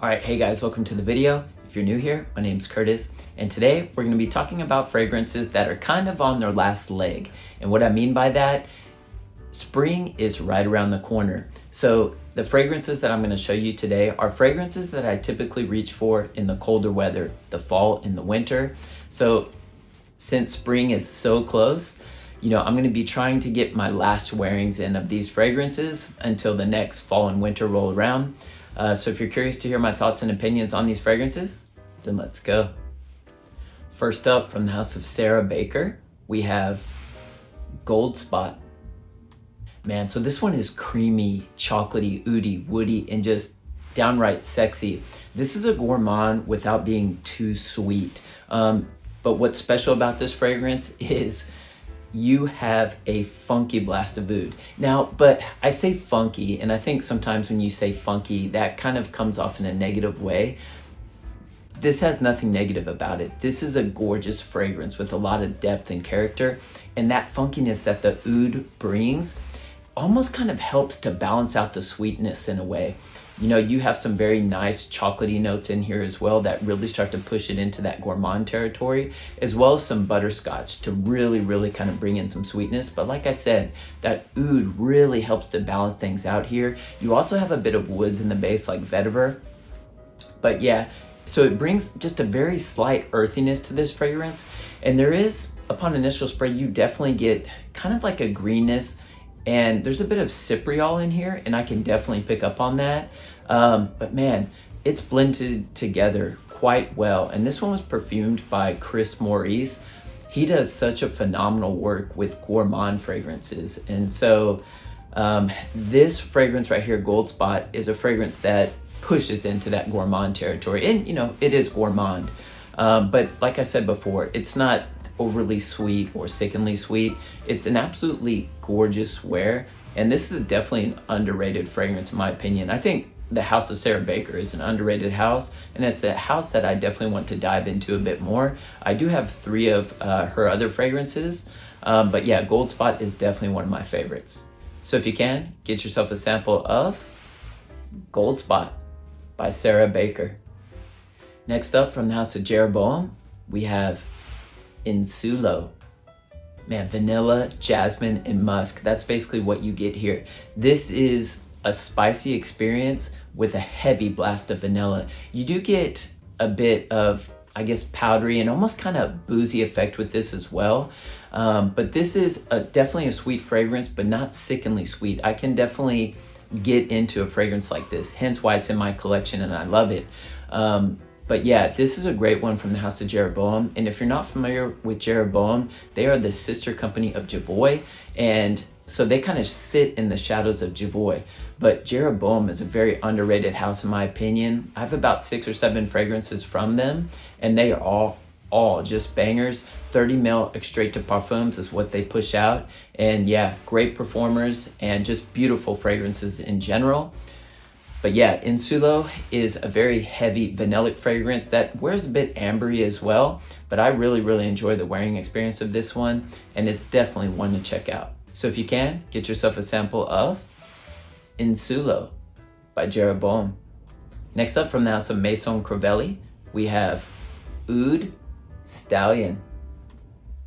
All right, hey guys, welcome to the video. If you're new here, my name's Curtis, and today we're gonna be talking about fragrances that are kind of on their last leg. And what I mean by that, spring is right around the corner. So the fragrances that I'm gonna show you today are fragrances that I typically reach for in the colder weather, the fall and the winter. So since spring is so close, I'm gonna be trying to get my last wearings in of these fragrances until the next fall and winter roll around. So if you're curious to hear my thoughts and opinions on these fragrances, then let's go. First up, from the house of Sarah Baker, we have Gold Spot. Man, so this one is creamy, chocolatey, oudy, woody, and just downright sexy. This is a gourmand without being too sweet. But what's special about this fragrance is you have a funky blast of oud. Now, but I say funky, and I think sometimes when you say funky, that kind of comes off in a negative way. This has nothing negative about it. This is a gorgeous fragrance with a lot of depth and character, and that funkiness that the oud brings almost kind of helps to balance out the sweetness in a way. You have some very nice chocolatey notes in here as well that really start to push it into that gourmand territory, as well as some butterscotch to really kind of bring in some sweetness. But like I said, that oud really helps to balance things out here. You also have a bit of woods in the base like vetiver. But yeah, so it brings just a very slight earthiness to this fragrance. And there is, upon initial spray, you definitely get kind of like a greenness, and there's a bit of cypriol in here, and I can definitely pick up on that. But man, it's blended together quite well. And this one was perfumed by Chris Maurice. He does such a phenomenal work with gourmand fragrances. And so this fragrance right here, Gold Spot, is a fragrance that pushes into that gourmand territory. And it is gourmand. But like I said before, it's not overly sweet or sickeningly sweet. It's an absolutely gorgeous wear, and this is definitely an underrated fragrance in my opinion. I think the house of Sarah Baker is an underrated house, and it's a house that I definitely want to dive into a bit more. I do have 3 of her other fragrances, but yeah, Gold Spot is definitely one of my favorites. So if you can, get yourself a sample of Gold Spot by Sarah Baker. Next up, from the house of Jeroboam, we have Insulo. Man, vanilla, jasmine, and musk. That's basically what you get here. This is a spicy experience with a heavy blast of vanilla. You do get a bit of, I guess, powdery and almost kind of boozy effect with this as well. But this is definitely a sweet fragrance, but not sickeningly sweet. I can definitely get into a fragrance like this, hence why it's in my collection and I love it. But yeah, this is a great one from the house of Jeroboam. And if you're not familiar with Jeroboam, they are the sister company of Javoy. And so they kind of sit in the shadows of Javoy. But Jeroboam is a very underrated house in my opinion. I have about 6 or 7 fragrances from them, and they are all just bangers. 30 ml extrait de parfums is what they push out. And yeah, great performers and just beautiful fragrances in general. But yeah, Insulo is a very heavy vanillic fragrance that wears a bit ambery as well, but I really enjoy the wearing experience of this one, and it's definitely one to check out. So if you can, get yourself a sample of Insulo by Jeroboam. Next up, from the house of Maison Crivelli, we have Oud Stallion.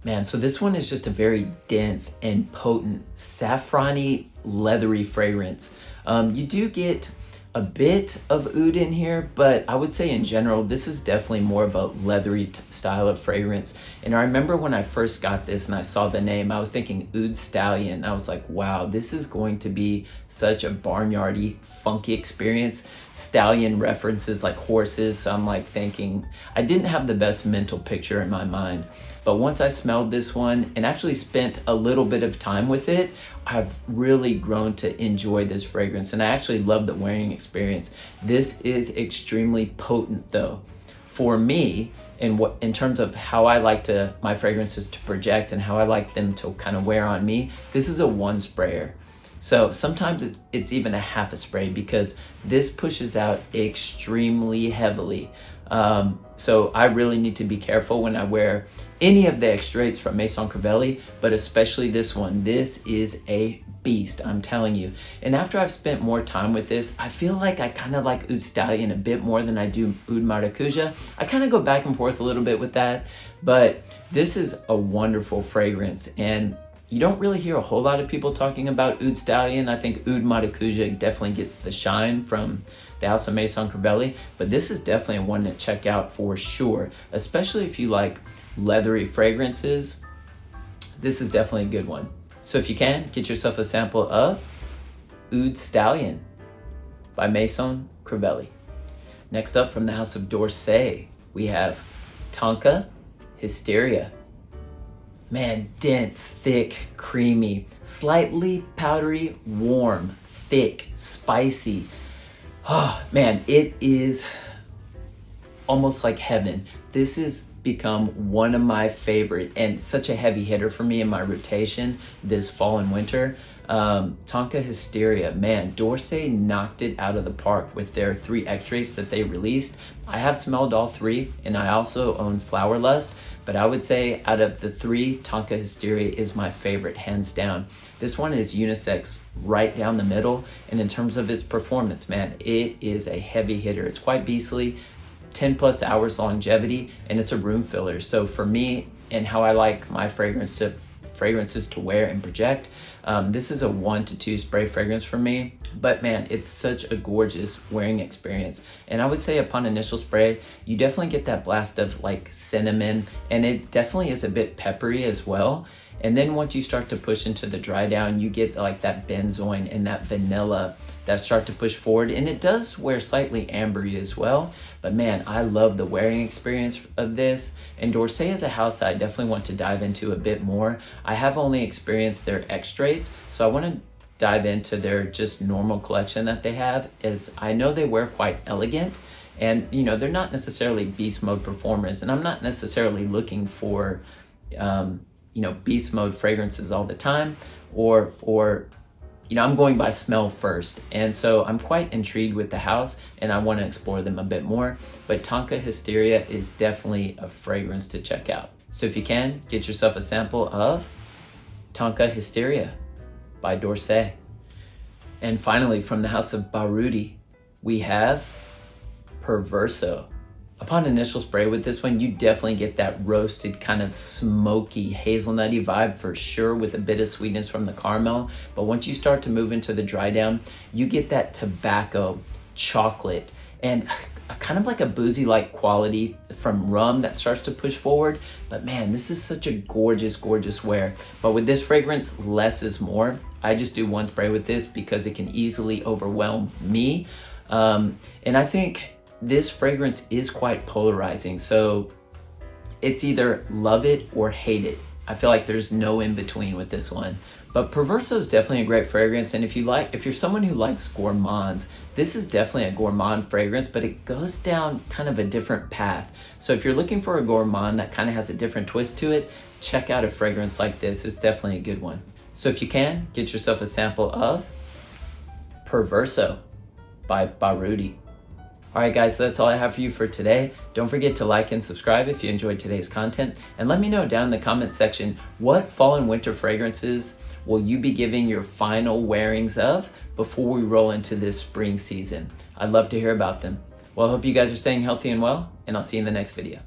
Man, so this one is just a very dense and potent, saffrony, leathery fragrance. You do get a bit of oud in here, but I would say in general, this is definitely more of a leathery style of fragrance. And I remember when I first got this and I saw the name, I was thinking Oud Stallion. I was like, wow, this is going to be such a barnyardy, funky experience. Stallion references like horses, so I'm like thinking, I didn't have the best mental picture in my mind. But once I smelled this one and actually spent a little bit of time with it, I've really grown to enjoy this fragrance, and I actually love the wearing experience. This is extremely potent though. For me, in terms of how I like my fragrances to project and how I like them to kind of wear on me, this is a 1 sprayer. So sometimes it's even a half a spray because this pushes out extremely heavily. So I really need to be careful when I wear any of the extracts from Maison Crivelli, but especially this one. This is a beast, I'm telling you. And after I've spent more time with this, I feel like I kind of like Oud Stallion a bit more than I do Oud Maracuja. I kind of go back and forth a little bit with that, but this is a wonderful fragrance, and you don't really hear a whole lot of people talking about Oud Stallion. I think Oud Maracuja definitely gets the shine from the House of Maison Crivelli, but this is definitely one to check out for sure, especially if you like leathery fragrances. This is definitely a good one. So if you can, get yourself a sample of Oud Stallion by Maison Crivelli. Next up, from the House of D'Orsay, we have Tonka Hysteria. Man, dense, thick, creamy, slightly powdery, warm, thick, spicy. Oh man, it is almost like heaven. This has become one of my favorite and such a heavy hitter for me in my rotation this fall and winter. Tonka Hysteria, man, D'Orsay knocked it out of the park with their 3 extracts that they released. I have smelled all 3, and I also own Flower Lust, but I would say out of the 3, Tonka Hysteria is my favorite, hands down. This one is unisex right down the middle, and in terms of its performance, man, it is a heavy hitter. It's quite beastly, 10 plus hours longevity, and it's a room filler. So for me, and how I like my fragrances to wear and project, this is a 1 to 2 spray fragrance for me. But man, it's such a gorgeous wearing experience. And I would say upon initial spray, you definitely get that blast of like cinnamon, and it definitely is a bit peppery as well. And then once you start to push into the dry down, you get like that benzoin and that vanilla that start to push forward. And it does wear slightly ambery as well. But man, I love the wearing experience of this. And D'Orsay is a house that I definitely want to dive into a bit more. I have only experienced their extracts, so I want to dive into their just normal collection that they have, as I know they wear quite elegant. And you know, they're not necessarily beast mode performers, and I'm not necessarily looking for beast mode fragrances all the time, or I'm going by smell first. And so I'm quite intrigued with the house, and I want to explore them a bit more. But Tonka Hysteria is definitely a fragrance to check out. So if you can, get yourself a sample of Tonka Hysteria by D'Orsay. And finally, from the House of Baruti, we have Perverso. Upon initial spray with this one, you definitely get that roasted kind of smoky hazelnutty vibe for sure, with a bit of sweetness from the caramel. But once you start to move into the dry down, you get that tobacco, chocolate, and kind of like a boozy-like quality from rum that starts to push forward. But man, this is such a gorgeous, gorgeous wear. But with this fragrance, less is more. I just do 1 spray with this because it can easily overwhelm me. And I think this fragrance is quite polarizing, so it's either love it or hate it. I feel like there's no in between with this one. But Perverso is definitely a great fragrance, and if you're someone who likes gourmands, this is definitely a gourmand fragrance, but it goes down kind of a different path. So if you're looking for a gourmand that kind of has a different twist to it, check out a fragrance like this. It's definitely a good one. So if you can, get yourself a sample of Perverso by Baruti. Alright guys, so that's all I have for you for today. Don't forget to like and subscribe if you enjoyed today's content, and let me know down in the comments section what fall and winter fragrances will you be giving your final wearings of before we roll into this spring season. I'd love to hear about them. Well, I hope you guys are staying healthy and well, and I'll see you in the next video.